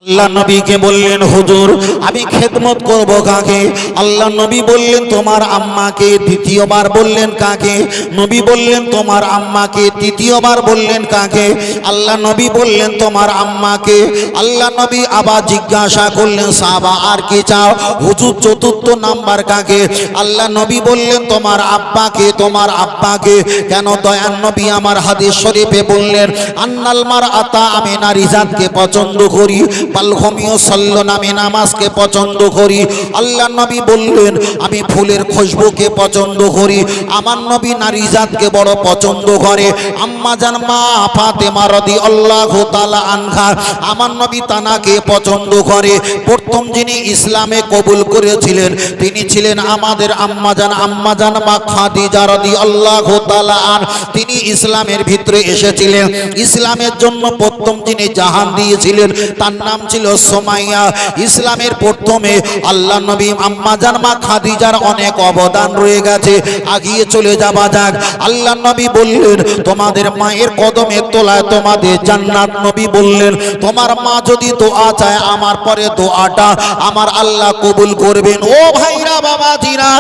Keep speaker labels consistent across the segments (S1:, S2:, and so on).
S1: আল্লাহ নবীকে বললেন, হুজুর আমি খেদমত করব কাকে? আল্লাহ নবী বললেন, তোমার আম্মাকে। দ্বিতীয়বার বললেন, কাকে? নবী বললেন, তোমার আম্মাকে। তৃতীয়বার বললেন, কাকে? আল্লাহ নবী বললেন, তোমার আম্মাকে। আল্লাহ নবী আবার জিজ্ঞাসা করলেন, সাহাবা আর কি চাও? হুজুর চতুর্থ নাম্বার কাকে? আল্লাহ নবী বললেন, তোমার আব্বাকে। তোমার আব্বাকে। কেন? দয়ার নবী আমার হাদিস শরীফে বললেন, আন্নাল মারআতা, আমি নারী জাতকে পছন্দ করি, পালঘমিও সল্ল, আমি নামাজকে পছন্দ করি। আল্লাহ নবী বললেন, আমি ফুলের খুশবুকে পছন্দ করি। আমার নবী নারী জাতকে বড় পছন্দ করে। আম্মা জান মা ফাতেমা রাদিয়াল্লাহু তাআলা আনহা, আমার নবী তানাকে পছন্দ করে। প্রথম যিনি ইসলামে কবুল করেছিলেন তিনি ছিলেন আমাদের আম্মা জান মা খাদিজা রাদিয়াল্লাহু তাআলা আনহা। তিনি ইসলামের ভিতরে এসেছিলেন। ইসলামের জন্য প্রথম যিনি জাহান দিয়েছিলেন তার নাম ছিল সুমাইয়া। ইসলামের প্রথমে আল্লাহ নবী আম্মা জান মা খাদিজার অনেক অবদান রয়ে গেছে। আগিয়ে চলে যাওয়া যাক। আল্লাহ নবী বললেন, তোমাদের মায়ের কদমে তোলায় তোমাদের জান্নাত। নবী বললেন, তোমার মা যদি দোয়া চায় আমার পরে দোয়াটা আমার আল্লাহ কবুল করবেন। ও ভাইরা বাবাজিরা,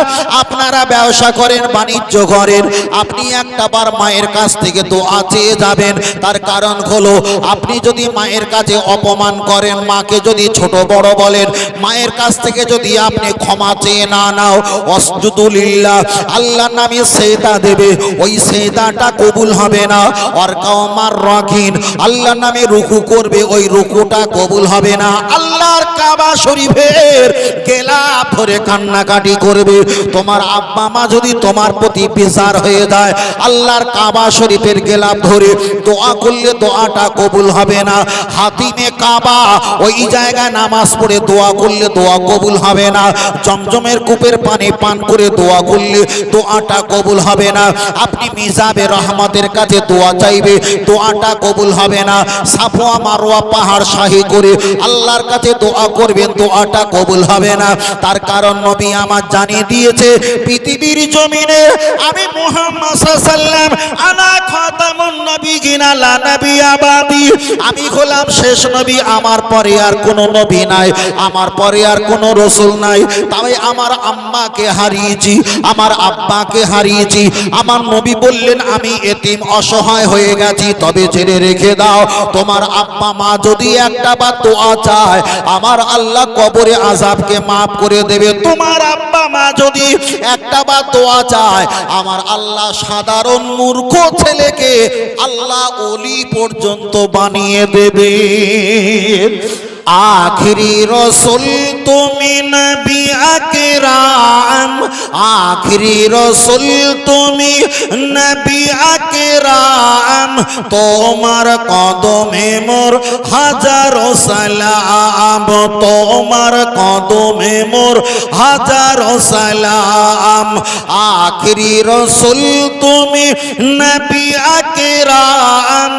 S1: আপনারা ব্যবসা করেন, বাণিজ্য করেন, আপনি একটা বার মায়ের কাছ থেকে দোয়া চেয়ে যাবেন। তার কারণ হলো, আপনি যদি মায়ের কাছে অপমান করেন, মাকে যদি ছোট বড় বলেন, মায়ের কাছ থেকে যদি আপনি ক্ষমা চেয়ে না নাও, অসজুদুলিল্লাহ, আল্লাহ নামে সেজদা দেবে, ওই সেজদাটা কবুল হবে না। আর কাওমার রাকিন, আল্লাহ নামে রুকু করবে, ওই রুকুটা কবুল হবে না। আল্লাহর কাবা শরীফের গেলাপ ধরে কান্নাকাটি করবে। তোমার আব্বা মা যদি তোমার প্রতি বেজার হয়ে যায়, আল্লাহর কাবা শরীফের গেলাপ ধরে দোয়া করলে দোয়াটা কবুল হবে না। হাতিমে কাবা, ওই জায়গায় নামাজ পড়ে দোয়া করলে দোয়া কবুল হবে না। জমজমের কূপের পানি পান করে দোয়া করলে দোয়াটা কবুল হবে না। আপনি মিজাবে রহমতের কাছে দোয়া চাইবে, দোয়াটা কবুল হবে না। সাফওয়া মারওয়া পাহাড় শাহী করে আল্লাহর কাছে দোয়া করবেন, দোয়াটা কবুল হবে না। তার কারণ নবী আমার জানিয়ে দিয়েছে, পৃথিবীর জমিনে আমি মুহাম্মদ সাল্লাল্লাহু আলাইহি ওয়াসাল্লাম আনা খাতামুন নবিয়িন লা নবিয়্যা বাদি, আমি হলাম শেষ নবী, আমার পরে আর কোন নবী নাই, আমার পরে আর কোন রাসূল নাই। তবে আমার আম্মাকে হারিয়েছি, আমার আব্বাকে হারিয়েছি। আমার নবী বললেন, আমি এতিম অসহায় হয়ে গেছি। তবে জেনে রেখে দাও, তোমার আব্বা মা যদি একটা বার দোয়া চায়, আমার আল্লাহ কবরে আযাবকে মাফ করে দেবে। তোমার আব্বা মা যদি একটা বার দোয়া চায়, আমার আল্লাহ সাধারণ মূর্খ ছেলেকে আল্লাহ ওলি পর্যন্ত বানিয়ে দেবে। আখিরি রসুল তুমি নবী আকরাম, আখিরি রসুল তুমি নবী আকরাম, তোমার কদমে মোর হাজারো সালাম, তোমার কদমে মোর হাজারো সালাম। আখিরি রসুল তুমি নবী আকরাম,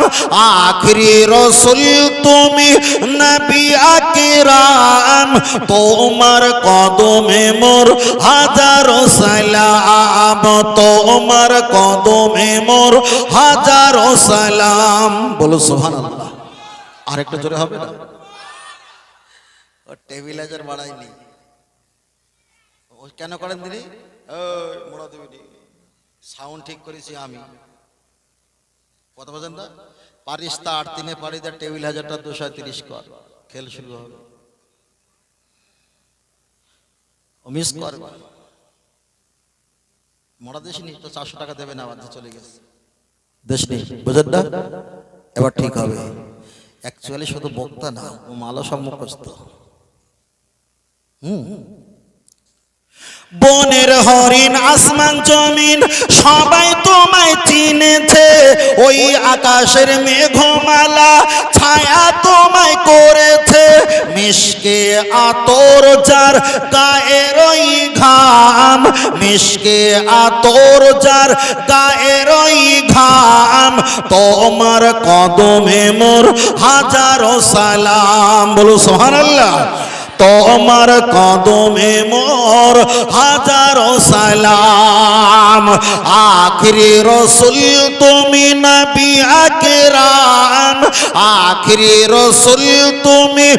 S1: আখিরি রসুল তুমি নবী আকরাম, তোমার কদমে মোর হাজারো সালাম, তোমার কদমে মোর হাজারো সালাম। বলো সুবহানাল্লাহ। আরেকটা জোরে হবে না? ও টেবিলাইজার বাড়াইনি, ও কেন করেন দিদি? ওই মোড়া দেবি, সাউন্ড ঠিক করেছি আমি। কত পর্যন্ত পারিস? তা 8 দিনে পারি, তার টেবিল হাজারটা 230 কর, খেল শুরু হবে। ও মিস করবে, মোড়া দেশনি তো 400 টাকা দেবে না, আবার চলে গেছে দেশনি, বুঝেন না? এবার ঠিক হবে। অ্যাকচুয়ালি শুধু বক্তা না, ও মালও সম্মুখস্থ। বনের হরিণ আসমান জমিন সবাই তোমায় চিনেছে, ওই আকাশের মেঘমালা ছায়া তোমায় করেছে। মিশকে আতর যার গায়ের ওই ঘাম, মিশকে আতর যার গায়ের ওই ঘাম, তোমার কদমে মোর হাজারো সালাম। বলো সুবহানাল্লাহ। তোমার কদমে মোর হাজারো সালাম। আখিরি রসুল তুমি নবী আকরাম, আখিরি রসুল তুমি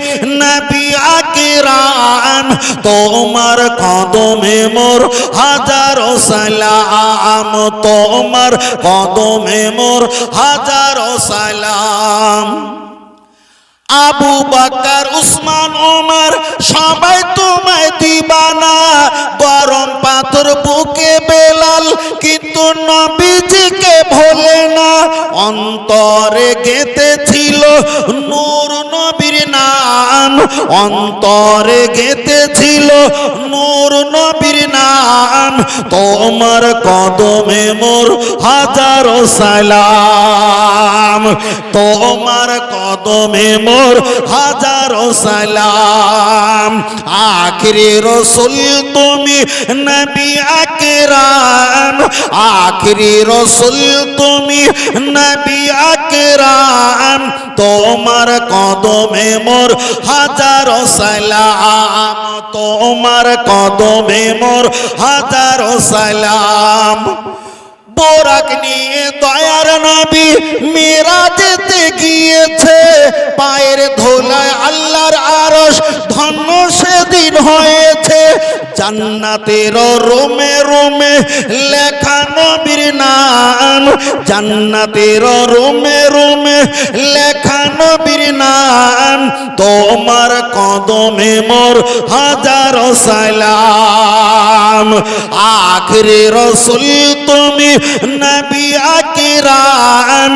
S1: নবী আকরাম। তোমার কদমে মোর হাজারো সালাম, তোমার কদমে মোর হাজারো সালাম। আবু বকর উসমান ওমর সবাই তোমায় দিবানা, গরম পাথর বুকে বেলাল কিন্তু নবীজিকে ভোলে না। অন্তরে গেঁথেছিল নূর নবীর নাম, অন্তরে গেঁথেছিল নূর নবীর নাম। তোমার কদমে মোর হাজারো সালাম, তোমার কদমে মোর হাজারো সালাম। আখিরি রসুল তুমি নবী আকরাম, আখিরি রসুল তুমি নবী আকরাম। তোমার কদমে মোর হাজারো সালাম, তোমার কদমে মোর হাজারো সালাম। বোরাক নিয়ে দয়ার নবী মিরাজেতে গিয়েছে, পায়ের ধুলায় আল্লাহর আরশ ধন্য সেদিন হয়েছে। জান্নাতের রুমে রুমে লেখা নবীর নাম, জান্নাতের রুমে রুমে লেখা নবীর নাম। তোমার কদমে মোর হাজারো সালাম। আখিরি রসুল তুমি নবী আকরাম,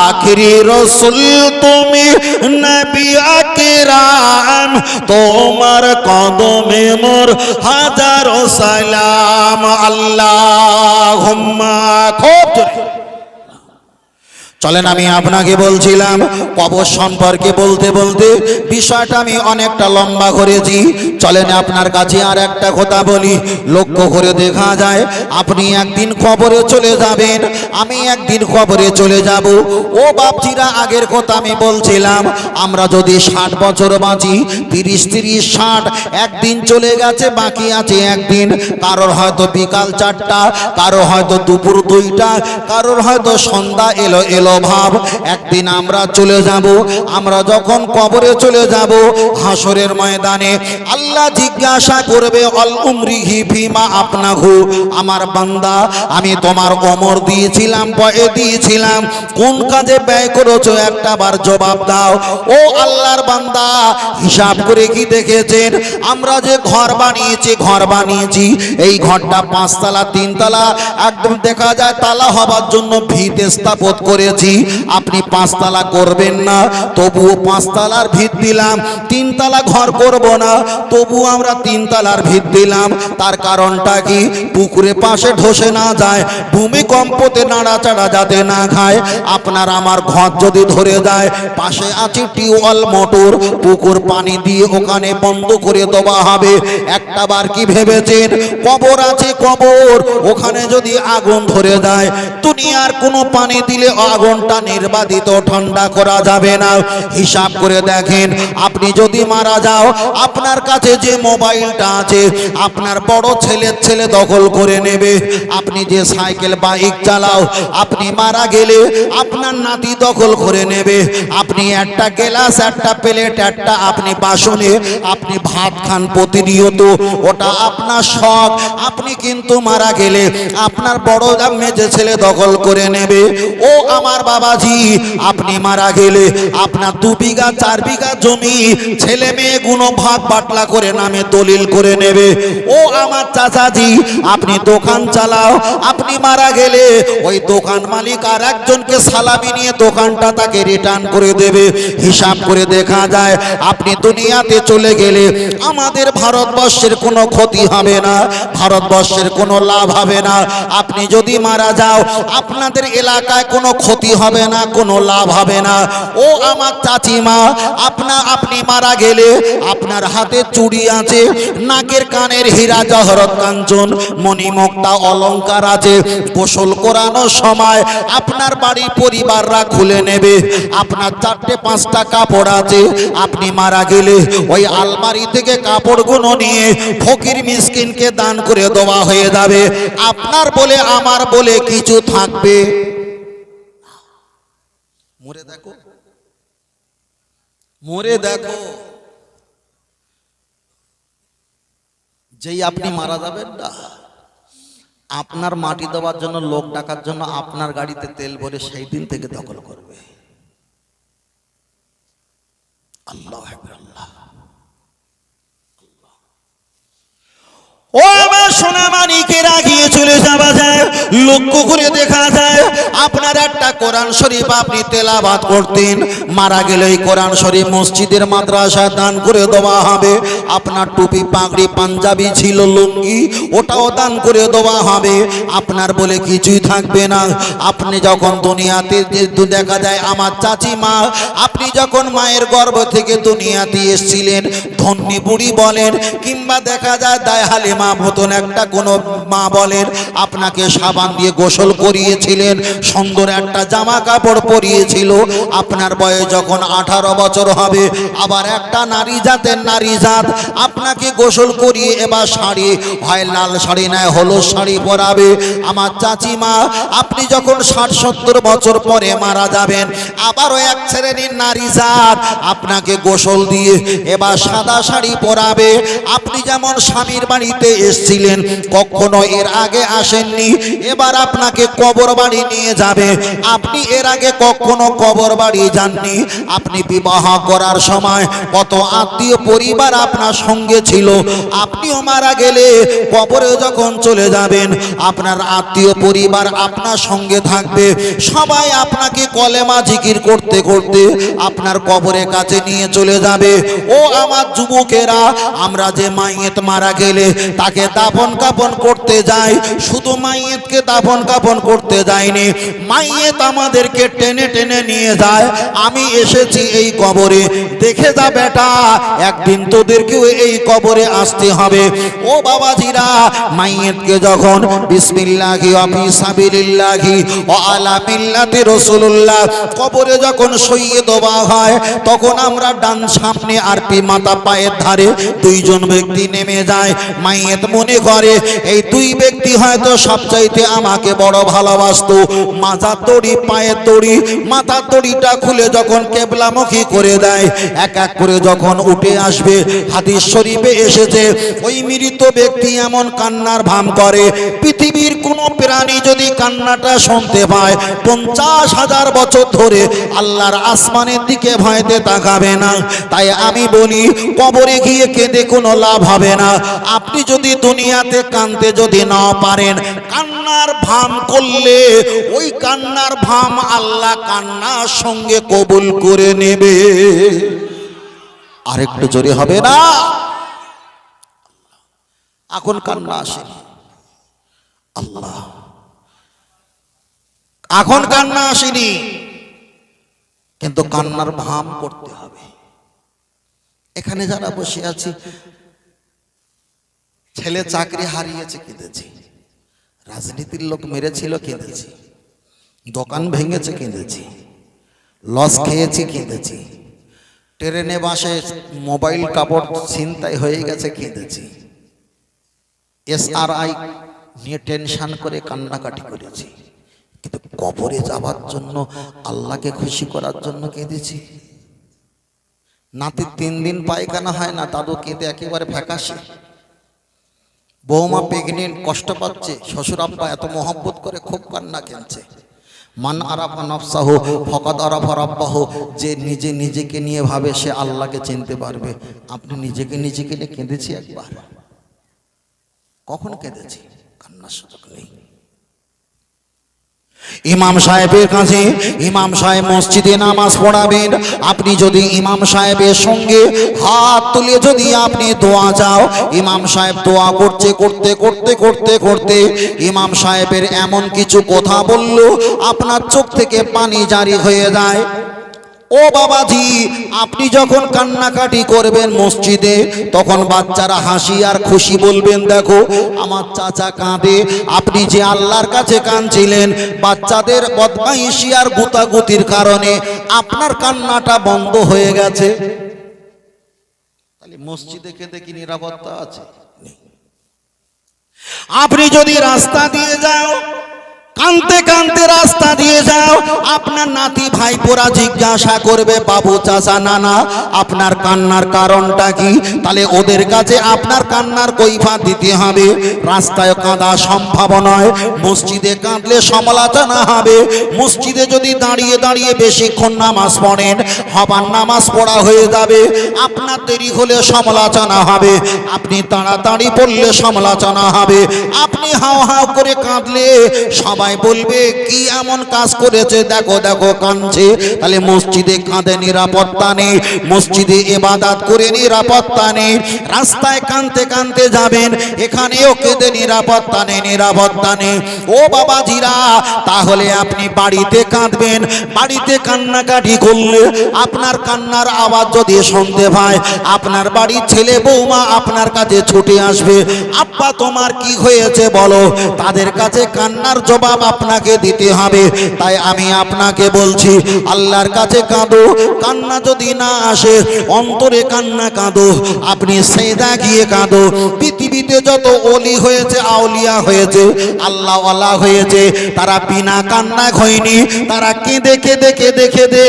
S1: আখিরি রসুল তুমি নবী আকরাম। তোমার কদমে মোর হাজারো সালাম। আল্লাহুম্মা খুব চলেন, আমি আপনাকে বলছিলাম কবর সম্পর্কে বলতে বলতে বিষয়টা আমি অনেকটা লম্বা করেছি। চলেন আপনার কাছে আর একটা কথা বলি। লক্ষ্য করে দেখা যায় আপনি একদিন কবরে চলে যাবেন, আমি একদিন কবরে চলে যাব। ও বাপজিরা, আগের কথা আমি বলছিলাম, আমরা যদি 60 বছর বাঁচি, 30, 60, একদিন চলে গেছে, বাকি আছে একদিন। কারোর হয়তো বিকাল 4টা, কারোর হয়তো দুপুর 2টা, কারোর হয়তো সন্ধ্যা এলো এলো ভাব। একদিন আমরা চলে যাব। আমরা যখন কবরে চলে যাব, হাসরের ময়দানে আল্লাহ জিজ্ঞাসা করবে অল উমরিহি ফিমা আপনাহু, আমার বান্দা আমি তোমার ওমর দিয়েছিলাম, বয়ে দিয়েছিলাম, কোন কাজে ব্যয় করেছো একটা বার জবাব দাও। ও আল্লাহর বান্দা, হিসাব করে কি দেখেছেন? আমরা যে ঘর বানিয়েছি, এই ঘরটা 5 তলা 3 তলা, একদম দেখা যায় তালা হবার জন্য ভিত স্থাপন করেছি। আপনি 5 তলা করবেন না, তবুও 5 তলার ভিত দিলাম। 3 তলা ঘর করব না, তবু আমরা 3 তলার ভিত দিলাম। তার কারণটা কি? পুকুরে পাশে ধসে না যায়, ভূমিকম্পতে নাড়াচাড়া যাতে না খায়। আপনার আমার ঘর যদি ধরে যায়, পাশে আছে টিউবওয়েল মোটর, পুকুর পানি দিয়ে ওখানে বন্ধ করে দেওয়া হবে। একটা বার কি ভেবেছেন? কবর আছে কবর, ওখানে যদি আগুন ধরে যায়, দুনিয়ার কোনো পানি দিলে আগুনটা নির্বাধিত ঠান্ডা করা যাবে না। হিসাব করে দেখেন, আপনি যদি মারা যাও, আপনার কাছে যে মোবাইলটা আছে আপনার বড় ছেলের ছেলে দখল করে নেবে। আপনি যে সাইকেল বাইক চালাও, আপনি মারা গেলে আপনার নাতি দখল করে নেবে। আপনি একটা গ্লাস, একটা প্লেট, একটা আপনি বাসনে আপনি ভাত খান প্রতিনিয়ত, ওটা আপনার শখ। আপনি কিন্তু মারা গেলে আপনার বড় মেজে ছেলে দখল করে নেবে। ও আমার বাবাজি, আপনি মারা গেলে আপনার 2 বিঘা 4 বিঘা জমি ছেলে মেয়ে গুলো ভাগ বাটলা করে নামে দলিল করে নেবে। ও আমার চাচাজি, আপনি দোকান চালাও, আপনি মারা গেলে ওই দোকান মালিক আর একজনকে সালামি নিয়ে দোকানটা তাকে রিটার্ন করে দেবে। হিসাব করে দেখা যায় আপনি দুনিয়াতে চলে গেলে আমাদের ভারতবর্ষের কোনো ক্ষতি হবে না, ভারতবর্ষের কোনো লাভ হবে না। আপনি যদি মারা যাও, আপনাদের এলাকায় কোনো ক্ষতি ক্ষতি হবে না, কোনো লাভ হবে না। ও আমার চাচিমা, আপনি মারা গেলে আপনার হাতে চুড়ি আছে, নাকের কানের হীরা জহরত কাঞ্চন মণিমুক্তা অলংকার আছে, গোসল করানোর সময় আপনার বাড়ি পরিবাররা খুলে নেবে। আপনার 4-5টা কাপড় আছে, আপনি মারা গেলে ওই আলমারি থেকে কাপড়গুলো নিয়ে ফকির মিসকিনকে দান করে দেওয়া হয়ে যাবে। আপনার বলে আমার বলে কিছু থাকবে? মরে দেখো, মরে দেখো, যেই আপনি মারা যাবেন না, আপনার মাটি দেওয়ার জন্য লোক ডাকার জন্য আপনার গাড়িতে তেল ভরে সেই দিন থেকে দখল করবে। আল্লাহু আকবার, আল্লাহ। ও আমার সোনা মানিকেরা, গিয়ে চলে যাওয়া যায়, লক্ষ্য করে দেখা যায় আপনার একটা কোরআন শরীফ আপনি তেলাওয়াত করতেন, মারা গেলে এই কোরআন শরীফ মসজিদের মাদ্রাসায় দান করে দেওয়া হবে। আপনার টুপি পাগড়ি পাঞ্জাবি ছিল, লুঙ্গি, ওটাও দান করে দেওয়া হবে। আপনার বলে কিছুই থাকবে না। আপনি যখন দুনিয়াতে দেখা যায় আমার চাচিমা, আপনি যখন মায়ের গর্ভ থেকে দুনিয়াতে এসেছিলেন, ধন্যী বুড়ি বলেন কিংবা দেখা যায় দায় হালিমা মতন একটা কোনো মা বলেন, আপনাকে সাবান দিয়ে গোসল করিয়েছিলেন, সুন্দর একটা জামা কাপড় পরিয়েছিল। আপনার বয়স যখন 18 বছর হবে, আবার একটা নারী জাতের নারী জাত আপনাকে গোসল করিয়ে এবার শাড়ি, হয় লাল শাড়ি নয় হলুদ শাড়ি পরাবে। আমার চাচিমা, আপনি যখন 60-70 বছর পরে মারা যাবেন, আবারও এক শ্রেণীর নারী জাত আপনাকে গোসল দিয়ে এবার সাদা শাড়ি পরাবে। আপনি যেমন স্বামীর বাড়িতে এসেছিলেন, কখনো এর আগে আসেননি, এবার আপনাকে কবর বাড়ি নিয়ে যাবে। আপনি এর আগে কখনো কবর বাড়ি যাননি। আপনি বিবাহ করার সময় কত আত্মীয় পরিবার আপনার সঙ্গে ছিল, আপনিও মারা গেলে কবরে যখন চলে যাবেন, আপনার আত্মীয় পরিবার আপনার সঙ্গে থাকবে। সবাই আপনাকে কলেমা জিকির করতে করতে আপনার কবরের কাছে নিয়ে চলে যাবে। ও আমার যুবকেরা, আমরা যে মাইয়েত মারা গেলে তাকে দাফন কাফন করতে যাই, শুধু মাইয়েতকে দাফন কাফন করতে যায়নি, মাইয়েত আমাদেরকে টেনে টেনে নিয়ে যায়। আমি এসেছি এই কবরে, দেখে যা বেটা, একদিন তোদেরকেও এই কবরে আসতে হবে। ও বাবাজিরা, মাইয়েতকে যখন বিসমিল্লাহি ওয়া ফি সাবিলিল্লাহি ওয়া আলা মিল্লাতি রাসূলুল্লাহ কবরে যখন সইয়ে দেওয়া হয়, তখন আমরা ডান সামনে আর মাথা পায়ের ধারে দুইজন ব্যক্তি নেমে যায়। মাইয়েত মনে করে এই দুই ব্যক্তি হয়তো সবচাইতে আমাকে বড় ভালোবাসতো। মাথার দড়ি, পায়ের দড়ি, মাথার দড়িটা খুলে যখন কেবলামুখী করে দেয়, এক এক করে যখন উঠে আসবে, হাদিস শরীফে এসেছে ওই মৃত ব্যক্তি এমন কান্নার ভান করে, পৃথিবীর কোনো প্রাণী যদি কান্নাটা শুনতে পায় 50,000 বছর ধরে আল্লাহর আসমানের দিকে ভয়তে তাকাবে না। তাই আমি বলি, কবরে গিয়ে কেঁদে কোনো লাভ হবে না। আপনি যদি দুনিয়াতে কাঁদতে যদি না পারেন, কান্নার ভাম করলে ওই কান্নার ভাম আল্লাহ কান্নার সঙ্গে কবুল করে নেবে। আরেকটু জোরে হবে না? এখন কান্না আসেনি, আল্লাহ, এখন কান্না আসেনি, কিন্তু কান্নার ভাম করতে হবে। এখানে যারা বসে আছি, ছেলে চাকরি হারিয়েছে কেঁদেছি, রাজনীতির লোক মেরেছিল কেঁদেছি, দোকান ভেঙেছে কেঁদেছি, লস খেয়েছি কেঁদেছি, ট্রেনে বাসে মোবাইল কাপড় ছিনতাই হয়ে গেছে কেঁদেছি, SRI নিয়ে টেনশন করে কান্নাকাটি করেছি। কিন্তু কবরে যাওয়ার জন্য, আল্লাহকে খুশি করার জন্য কেঁদেছি। নাতি 3 দিন পায়খানা হয় না, দাদু কেঁদে একেবারে ফ্যাকাশে। বৌমা প্রেগনেন্ট, কষ্ট পাচ্ছে, শ্বশুর আব্বা এত মহব্বত করে খুব কান্না কেঁদছে। মান আরাফা নফসাহু ফাকাদ আরাফা রাব্বাহু, যে নিজে নিজেকে নিয়ে ভাবে সে আল্লাহকে চিনতে পারবে। আপনি নিজেকে নিজেকে নিয়ে কেঁদেছি একবার? কখন কেঁদেছি? কান্নার সুযোগ নেই। ইমাম সাহেবের কাছে, ইমাম সাহেব মসজিদে নামাজ পড়াবেন, আপনি যদি ইমাম সাহেবের সঙ্গে হাত তুলে যদি আপনি দোয়া যাও, ইমাম সাহেব দোয়া করতে করতে করতে করতে করতে ইমাম সাহেবের এমন কিছু কথা বলল আপনার চোখ থেকে পানি জারি হয়ে যায়। ও বাবাজি, আপনি যখন কান্নাকাটি করবেন মসজিদে, তখন বাচ্চারা হাসি আর খুশি বলবেন, দেখো আমার চাচা কাঁদে। আপনি যে আল্লাহর কাছে কাঁদছিলেন, বাচ্চাদের বদমাইশি আর গুতাগুতির কারণে আপনার কান্নাটা বন্ধ হয়ে গেছে। তাহলে মসজিদে কেঁদে কি নিরাপত্তা আছে? আপনি যদি রাস্তা দিয়ে যাও, কানতে কানতে রাস্তা দিয়ে যাও, আপনার নাতি ভাইপোরা জিজ্ঞাসা করবে, বাবু চাচা নানা আপনার কান্নার কারণটা কি? তাহলে ওদের কাছে আপনার কান্নার কৈফিয়ত দিতে হবে। রাস্তায় কাঁদা সম্ভব নয়, মসজিদে কাঁদলে সমালোচনা হবে। মসজিদে যদি দাঁড়িয়ে দাঁড়িয়ে বেশিক্ষণ নামাজ পড়েন, হবার নামাজ পড়া হয়ে যাবে, আপনার দেরি হলে সমালোচনা হবে। আপনি তাড়াতাড়ি পড়লে সমালোচনা হবে। আপনি হাও হাও করে কাঁদলে সবাই বলবে কি এমন কাজ করেছে, দেখো দেখো কাঁদছে। তাহলে মসজিদে কাঁদে নিরাপত্তা নেই, মসজিদে ইবাদত করে নিরাপত্তা নেই। রাস্তায় কাঁদতে কাঁদতে যাবেন, এখানেও কেঁদে নিরাপত্তা নেই, নিরাপত্তা নেই। ও বাবাজিরা, তাহলে আপনি বাড়িতে কাঁদবেন, বাড়িতে কান্নাকাটি করলে আপনার কান্নার আওয়াজ যদি শুনতে পায়, আপনার বাড়ির ছেলে বৌমা আপনার কাছে ছুটে আসবে, আব্বা তোমার কি হয়েছে বলো। তাদের কাছে কান্নার জবাব আপনাকে দিতে হবে। তাই আমি আপনাকে বলছি, আল্লাহর কাছে কাঁদো, কান্না যদি না আসে অন্তরে কান্না কাঁদো, আপনি সেজদা গিয়ে কাঁদো। পৃথিবীতে যত ওলি হয়েছে, আউলিয়া হয়েছে, আল্লাহওয়ালা হয়েছে, তারা বিনা কান্না হয়নি, তারা কেঁদে কেঁদে কেঁদে কেঁদে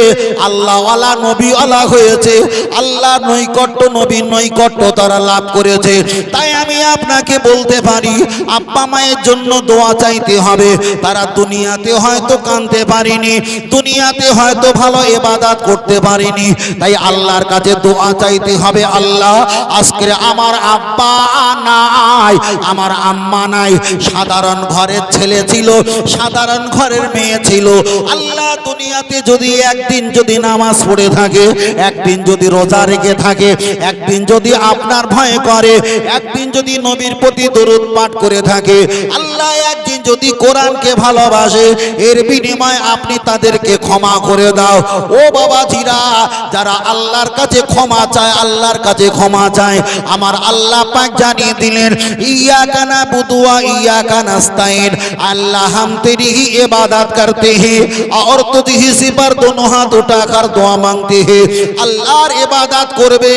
S1: আল্লাহওয়ালা নবীওয়ালা হয়েছে, আল্লাহ নৈকট্য, নবীর নৈকট্য তারা লাভ করেছে। তাই আমি আপনাকে বলতে পারি, আব্বা মায়ের জন্য দোয়া চাইতে হবে। তারা দুনিয়াতে হয়তো কাঁদতে পারেনি, দুনিয়াতে হয়তো ভালো ইবাদত করতে পারেনি, তাই আল্লাহর কাছে দোয়া চাইতে হবে, আল্লাহ আজকে আমার আব্বা নাই, আমার আম্মা নাই, সাধারণ ঘরের ছেলে ছিল, সাধারণ ঘরের মেয়ে ছিল, আল্লাহ দুনিয়াতে যদি একদিন যদি নামাজ পড়ে থাকে, একদিন যদি রোজা রেখে থাকে, একদিন যদি আপনার ভয় করে, একদিন যদি নবীর প্রতি দরুদ পাঠ করে থাকে, আল্লাহ একদিন যদি কোরআনকে ভালোবাসে, এর বিনিময়ে আপনি তাদেরকে ক্ষমা করে দাও। ও বাবাজিরা, যারা আল্লাহর কাছে ক্ষমা চায়, আল্লাহর কাছে ক্ষমা চায়, আমার আল্লাহ পাক জানিয়ে দিলেন, ইয়্যাকা নাবুদু ওয়া ইয়্যাকা নাস্তাইন, अल्लाह हम तेरी ही इबादत करते हैं और तुझी से पर दोनों हाथ उठाकर दुआ मांगते हैं। আল্লাহর ইবাদত করবে,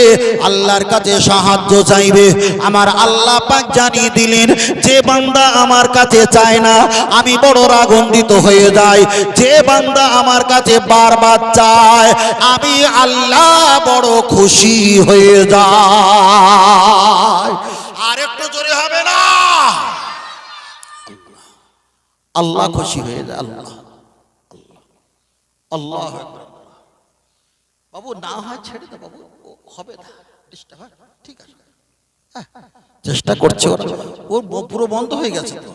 S1: আল্লাহর কাছে সাহায্য চাইবে। আমার আল্লাহ পাক জানিয়ে দিলেন, যে বান্দা আমার কাছে চায় না আমি বড় রাগান্বিত হয়ে যাই, যে বান্দা আমার কাছে বারবার চায় আমি আল্লাহ বড় খুশি হয়ে যাই। আর একটু জোরে হবে না? আল্লাহ খুশি হয়ে যায়। আল্লাহ আল্লাহ বাবু না হয় ছেড়ে দে বাবু, হবে না, ঠিক আছে, চেষ্টা করছে ওরা। ওর পুরো বন্ধ হয়ে গেছে তো,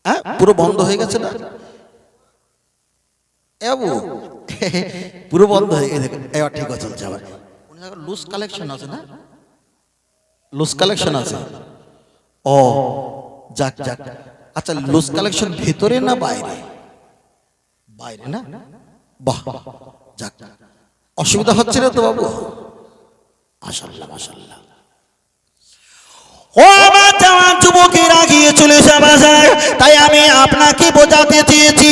S1: হ্যাঁ পুরো বন্ধ হয়ে গেছে না বাবু, পুরো বন্ধ হয়ে গেছে। এবার ঠিক আছে, চলছে। আবার লুজ কালেকশন আছে না, লুজ কালেকশন আছে। ও যাক যাক, আচ্ছা লুজ কালেকশন ভিতরে না বাইরে? বাইরে না? বাহ যাক, অসুবিধা হচ্ছে না তো বাবু? মাশাআল্লাহ মাশাআল্লাহ। ও আমার জওয়ান যুবকেরা গিয়ে চলেছে বাজার। তাই আমি আপনাকে বোঝাতে চেয়েছি,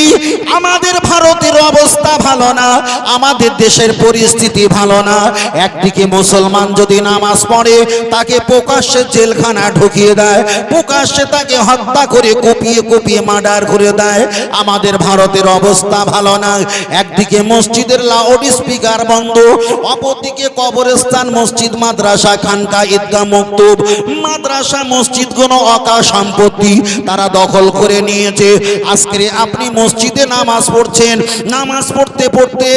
S1: আমাদের ভারতের অবস্থা ভালো না, আমাদের দেশের পরিস্থিতি ভালো না। একদিকে মুসলমান যদি নামাজ পড়ে তাকে প্রকাশ্যে জেলখানা ঢুকিয়ে দেয়, প্রকাশ্যে তাকে হত্যা করে কুপিয়ে কুপিয়ে মার্ডার করে দেয়। আমাদের ভারতের অবস্থা ভালো না। একদিকে মসজিদের লাউড স্পিকার বন্ধ, অপরদিকে কবরস্থান, মসজিদ, মাদ্রাসা, খানকা, ঈদগাহ, মক্তব, মাদ্রাসা মসজিদগুলো অকা সম্পত্তি তারা দখল করে নিয়েছে। আজকে আপনি মসজিদে নামাজ পড়ছেন, নামাজ পড়তে পড়তে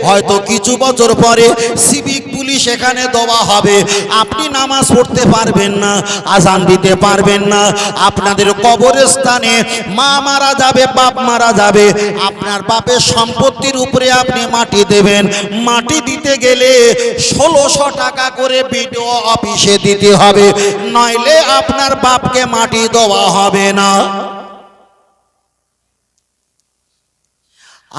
S1: হয়তো কিছু বছর পরে সিভিক পুলিশ এখানে দেওয়া হবে, আপনি নামাজ পড়তে পারবেন না, আজান দিতে পারবেন না। আপনাদের কবরস্থানে মা মারা যাবে, বাপ মারা যাবে, আপনার বাপের সম্পত্তির উপরে আপনি মাটি দেবেন। মাটি দিতে গেলে 1600 টাকা করে বিডিও অফিসে দিতে হবে, নইলে আপনার বাপকে মাটি দেওয়া হবে না।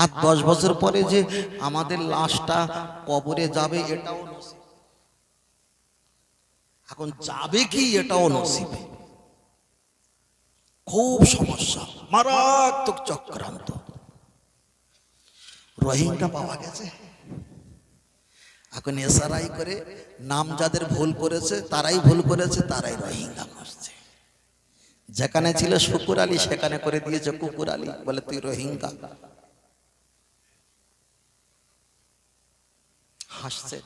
S1: 8-10 বছর পরে যে আমাদের লাশটা কবরে যাবে এটাও নসিব, এখন যাবে কি এটাও নসিবে। খুব সমস্যা, মারাত্মক চক্রান্ত। রোহিঙ্গা পাওয়া গেছে, এখন এসআরআই করে নাম যাদের ভুল করেছে তারাই ভুল করেছে, তারাই রোহিঙ্গা করছে। যেখানে ছিল শুকুর আলী সেখানে করে দিয়েছে কুকুর আলী, বলে তুই রোহিঙ্গা। হাসছে,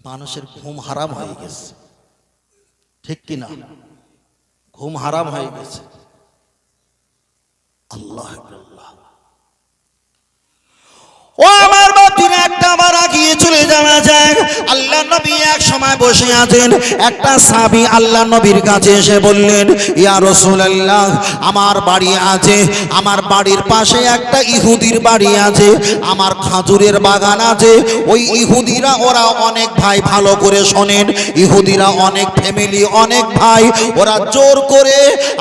S1: মানুষের ঘুম হারাম হয়ে গেছে, ঠিক কিনা? ঘুম হারাম হয়ে গেছে। আল্লাহ আল্লাহ। ও আমার বাতিরা, একটা বার আগিয়ে চলে যাওয়া যাক। আল্লাহ নবী এক সময় বসে আছেন, একটা সাহাবী আল্লাহ নবীর কাছে এসে বললেন, ইয়া রাসূলুল্লাহ, আমার বাড়ি আছে, আমার বাড়ির পাশে একটা ইহুদির বাড়ি আছে, আমার খাজুরের বাগান আছে। ওই ইহুদিরা ওরা অনেক ভাই, ভালো করে শোনেন, ইহুদিরা অনেক ফ্যামিলি, অনেক ভাই, ওরা জোর করে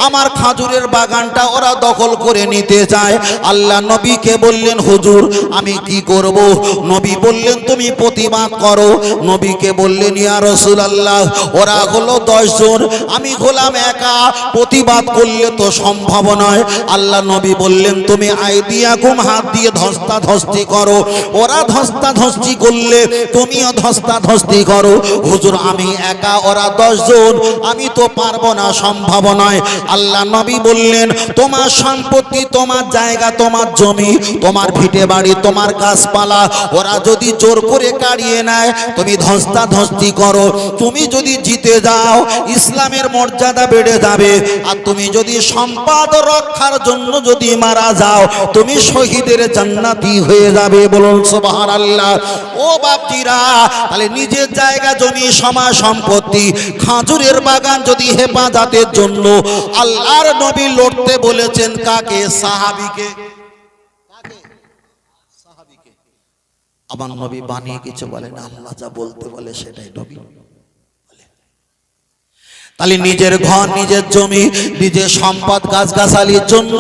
S1: আমার খাজুরের বাগানটা ওরা দখল করে নিতে চায়। আল্লাহ নবীকে বললেন, হুজুর আমি কি করব? নবী বললেন, তুমি প্রতিবাদ করো। নবীকে বললেন, ইয়া রাসূলুল্লাহ, ওরা হলো 10 জন, আমি হলাম একা, প্রতিবাদ করলে তো সম্ভব নয়। আল্লাহ নবী বললেন, তুমি আইদিয়াকুম, হাত দিয়ে ধস্তাধস্তি করো, ওরা ধস্তাধস্তি করলে তুমিও ধস্তাধস্তি করো। হুজুর আমি একা, ওরা 10 জন, আমি তো পারবো না, সম্ভব নয়। আল্লাহ নবী বললেন, তোমার সম্পত্তি, তোমার জায়গা, তোমার জমি, তোমার ভিটে বাড়ি, তোমার গাছপালা ওরা যদি জোর করে কাড়িয়ে নেয়, তুমি ধস্তাধস্তি করো। তুমি যদি জিতে যাও ইসলামের মর্যাদা বেড়ে যাবে, আর তুমি যদি সম্পদ রক্ষার জন্য যদি মারা যাও, তুমি শহীদের জান্নাতি হয়ে যাবে। বলুন সুবহানাল্লাহ। ও বাপজিরা, তাহলে নিজের জায়গা, জমি, সমাজ সম্পত্তি, খাজুরের বাগান যদি হেফাজতের জন্য আল্লাহর নবী লড়তে বলেছেন কাকে? সাহাবীকে। আমার নবী বানিয়ে কিছু বলেন, আল্লাহ যা বলতে বলে সেটাই নবী বলে। তাহলে নিজের ঘর, নিজের জমি, নিজের সম্পদ, গাছগাছালির জন্য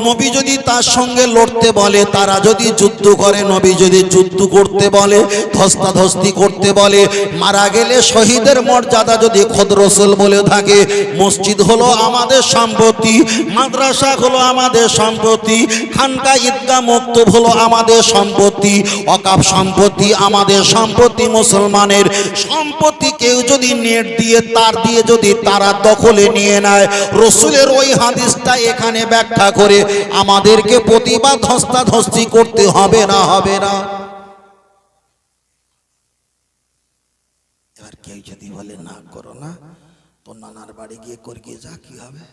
S1: নবী যদি তার সঙ্গে লড়তে বলে, তারা যদি যুদ্ধ করে, নবী যদি যুদ্ধ করতে বলে, ধস্তাধস্তি করতে বলে, মারা গেলে শহীদের মর্যাদা যদি খোদ রাসূল বলে থাকে, মসজিদ হলো আমাদের সম্পত্তি, মাদ্রাসা হলো আমাদের সম্পত্তি, খানকা ঈদগাহ মক্তব হলো আমাদের সম্পত্তি, ওয়াকফ সম্পত্তি আমাদের সম্পত্তি, মুসলমানের সম্পত্তি কেউ যদি নেট দিয়ে, তার দিয়ে যদি তারা দখলে নিয়ে নেয়, রাসূলের ওই হাদিসটা এখানে ব্যাখ্যা করে আমাদেরকে প্রতিবাদ ধস্তাধস্তি করতে হবে না, হবে না? এবার কেউ যদি বলে না করো না, তো নানার বাড়ি গিয়ে করিয়ে যা, কি হবে?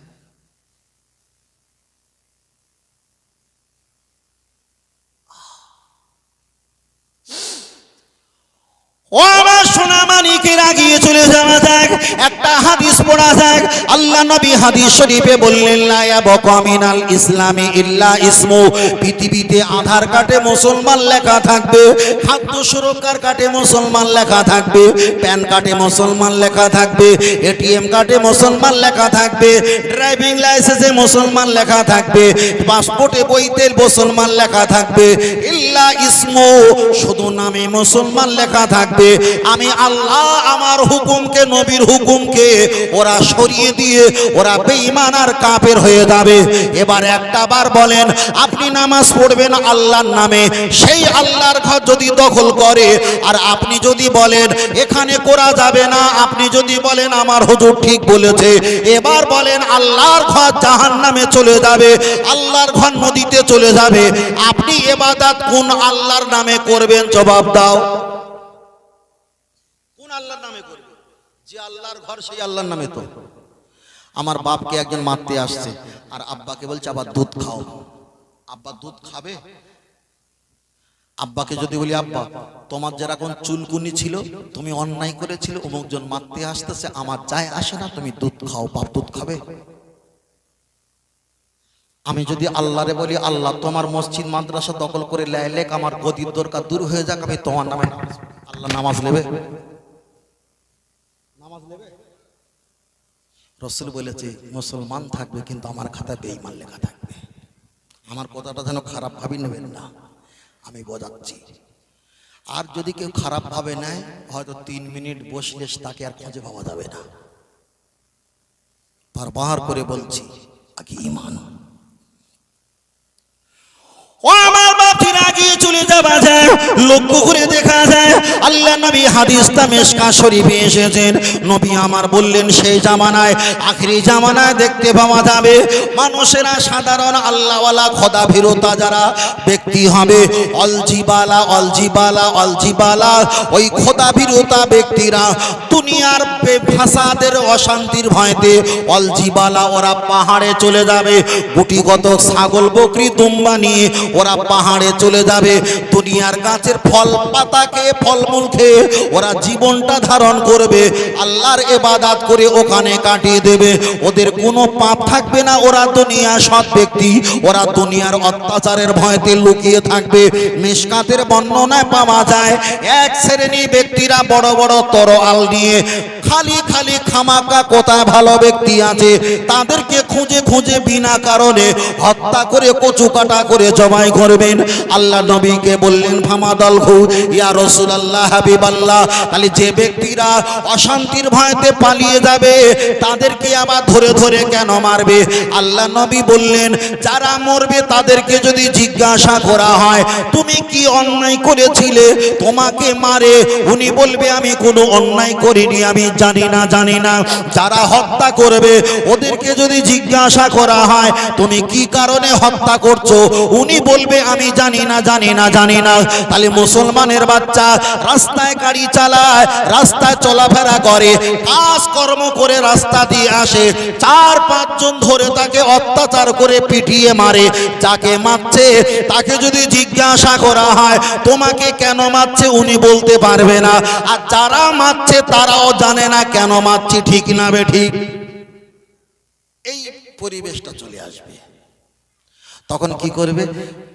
S1: ও আমার সোনা মানিকের আগিয়ে চলে যাওয়া যাক, একটা হাদিস পড়া যাক। আল্লাহ নবী হাদিস শরীফে বললেন, লা ইয়াবকা মিনাল ইসলামি ইল্লা ইসমু, পৃথিবীতে আধার কার্ডে মুসলমান লেখা থাকবে, খাদ্য সুরক্ষার কার্ডে মুসলমান লেখা থাকবে, প্যান কার্ডে মুসলমান লেখা থাকবে, এটিএম কার্ডে মুসলমান লেখা থাকবে, ড্রাইভিং লাইসেন্সে মুসলমান লেখা থাকবে, পাসপোর্টে বইতে মুসলমান লেখা থাকবে, ইল্লা ইসমু, শুধু নামে মুসলমান লেখা থাকবে। আমি আল্লাহ আমার হুকুমকে, নবীর হুকুমকে ওরা সরিয়ে দিয়ে ওরা বেঈমান আর কাফের হয়ে যাবে। এবার একটা বার বলেন, আপনি নামাজ পড়বেন আল্লাহর নামে, সেই আল্লাহর ঘর যদি দখল করে, আর আপনি যদি বলেন এখানে করা যাবে না, আপনি যদি বলেন আমার হুজুর ঠিক বলেছে, এবার বলেন আল্লাহর ঘর জাহান্নামে চলে যাবে, আল্লাহর ঘর নদীতে চলে যাবে, আপনি ইবাদত কোন আল্লাহর নামে করবেন? জবাব দাও। আল্লাহর নামে করবে, যে আল্লাহর ঘর সেই আল্লাহর নামে তো আমার বাপকে একজন মারতে আসছে, আর আব্বাকে বলছে আবার দুধ খাও। আব্বা দুধ খাবে? আব্বাকে যদি বলি আব্বা তোমার যেরকম চুলকুনি ছিল, তুমি অন্যায় করেছিলে, অমুকজন মারতে আসতেছে, আমার যায় আসে না, তুমি দুধ খাও, বাপ দুধ খাবে? আমি যদি আল্লাহরে বলি আল্লাহ তোমার মসজিদ মাদ্রাসা দখল করে লেক, আমার গদির দরকার দূর হয়ে যাক, আমি তোমার নামে, আল্লাহ নামাজ নেবে? নামাজ নেবে? রাসূল বলেছে মুসলমান থাকবে কিন্তু আমার খাতায় বেঈমান লেখা থাকবে। আমার কথাটা যেন খারাপ ভাবি নেবেন না, আমি বোঝাচ্ছি। আর যদি কেউ খারাপ ভাবে নেয়, হয়তো 3 মিনিট বসলে তাকে আর খুঁজে পাওয়া যাবে না। বারবার করে বলছি আগে ঈমান। ও আমার বাতির আগে চলে যাওয়া যায়, লক্ষ্য করে দেখা যায় আল্লাহ নবী হাদিসটা মিশকা শরীফে এসেছেন। নবী আমার বললেন সেই জামানায়, আখিরি জামানায় দেখতে পাওয়া যাবে মানুষেরা সাধারণ আল্লাহওয়ালা খোদা ভীরুতা যারা ব্যক্তি হবে, অলজিবালা অলজিবালা অলজিবালা, ওই খোদা ভীরুতা ব্যক্তিরা দুনিয়ার ফাসাদের অশান্তির ভয়তে অলজিবালা ওরা পাহাড়ে চলে যাবে, গুটিগত ছাগল বকরি দুম্বা নিয়ে ওরা পাহাড়ে চলে যাবে, দুনিয়ার গাছের ফল পাতা খেয়ে ফলমূল খেয়ে ওরা জীবনটা ধারণ করবে, আল্লাহর ইবাদত করে ওখানে কাটিয়ে দেবে, ওদের কোনো পাপ থাকবে না, ওরা দুনিয়া সৎ ব্যক্তি, ওরা দুনিয়ার অত্যাচারের ভয়তে লুকিয়ে থাকবে। মিশকাতের বর্ণনায় পাওয়া যায় এক শ্রেণী ব্যক্তিরা বড় বড় তরোয়াল নিয়ে খালি খালি খামাকা কোথায় ভালো ব্যক্তি আছে তাদেরকে খুঁজে খুঁজে বিনা কারণে হত্যা করে কচু কাটা করে জবাই করবেন। আল্লাহ নবীকে বললেন ফামাদাল হু ইয়া রাসূলুল্লাহ হাবিবাল্লাহ, তাহলে যে ব্যক্তিরা অশান্তির ভয়তে পালিয়ে যাবে তাদেরকে আবার ধরে ধরে কেন মারবে? আল্লাহ নবী বললেন যারা মরবে তাদেরকে যদি জিজ্ঞাসা করা হয় তুমি কি অন্যায় করেছিলে, তোমাকে মারে, উনি বলবে আমি কোনো অন্যায় করিনি, আমি জানি না জানি না। যারা হত্যা করবে ওদেরকে যদি জিজ্ঞাসা করা হয় তুমি কি কারণে হত্যা করছো, উনি বলবে আমি জানি না জানি না জানি না। তাহলে মুসলমানের বাচ্চা রাস্তায় গাড়ি চালায়, রাস্তায় চলাফেরা করে, কাজকর্ম করে রাস্তা দিয়ে আসে, 4-5 জন ধরে তাকে অত্যাচার করে পিটিয়ে মারে, যাকে মারছে তাকে যদি জিজ্ঞাসা করা হয় তোমাকে কেন মারছে, উনি বলতে পারবে না, আর যারা মারছে তারাও জানে না কেন মারছি, ঠিক না বে ঠিক? এই পরিবেশটা চলে আসবে। তখন কি করবে?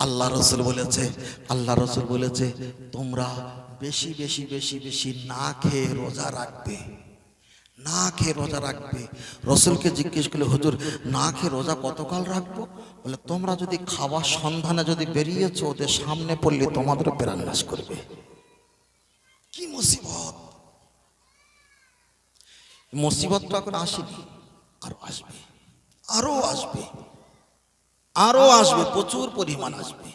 S1: আল্লাহ রাসূল বলেছে, আল্লাহ রাসূল বলেছে তোমরা বেশি বেশি বেশি বেশি না খেয়ে রোজা রাখবে, না খেয়ে রোজা রাখবে। রাসূলকে জিজ্ঞেস করলে হুজুর না খেয়ে রোজা কতকাল রাখবো? বলে তোমরা যদি খাওয়ার সন্ধানে যদি বেরিয়েছো ওদের সামনে পড়লে তোমাদের প্রাণ নাশ করবে। কি মুসিবত! মুসিবতটা এখন আসেনি, আরো আসবে, আরো আসবে, আরো আসবে, প্রচুর পরিমাণ আসবে।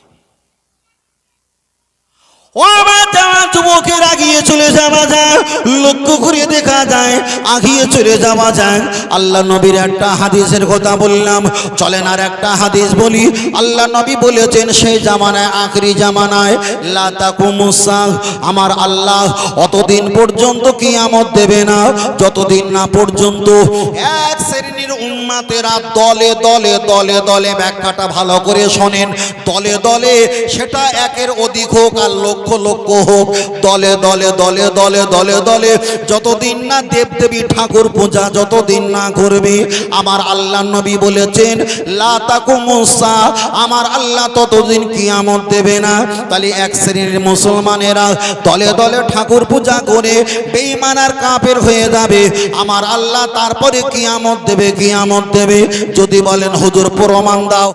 S1: ও আমার যাওয়া যুবকের আগিয়ে চলে যাওয়া যায়, লক্ষ্য করে দেখা যায় আগিয়ে চলে যাওয়া যায়। আল্লাহ নবীর একটা হাদিসের কথা বললাম, চলেন আর একটা হাদিস বলি। আল্লাহ নবী বলেছেন সেই জামানায়, আখরি জামানায় লা তাকুমুস সাহ, আমার আল্লাহ অতদিন পর্যন্ত কিয়ামত দেবে না যতদিন না পর্যন্ত এক শ্রেণীর উম্মতেরা দলে দলে দলে দলে, ব্যাখ্যাটা ভালো করে শোনেন, দলে দলে, সেটা একের অধিক হোক আর লক্ষ লক্ষ হোক, দলে দলে দলে দলে দলে দলে যতদিন না দেবদেবী ঠাকুর পূজা যতদিন না করবে, আমার আল্লাহ নবী বলেছেন লা তাকুমুস সাহ, আমার আল্লাহ ততদিন কিয়ামত দেবে না। তাহলে এক শ্রেণীর মুসলমানেরা দলে দলে ঠাকুর পূজা করে বেঈমান আর কাফের হয়ে যাবে, আমার আল্লাহ তারপরে কিয়ামত দেবে, কিয়ামত দেবে। যদি বলেন হুজুর প্রমাণ দাও,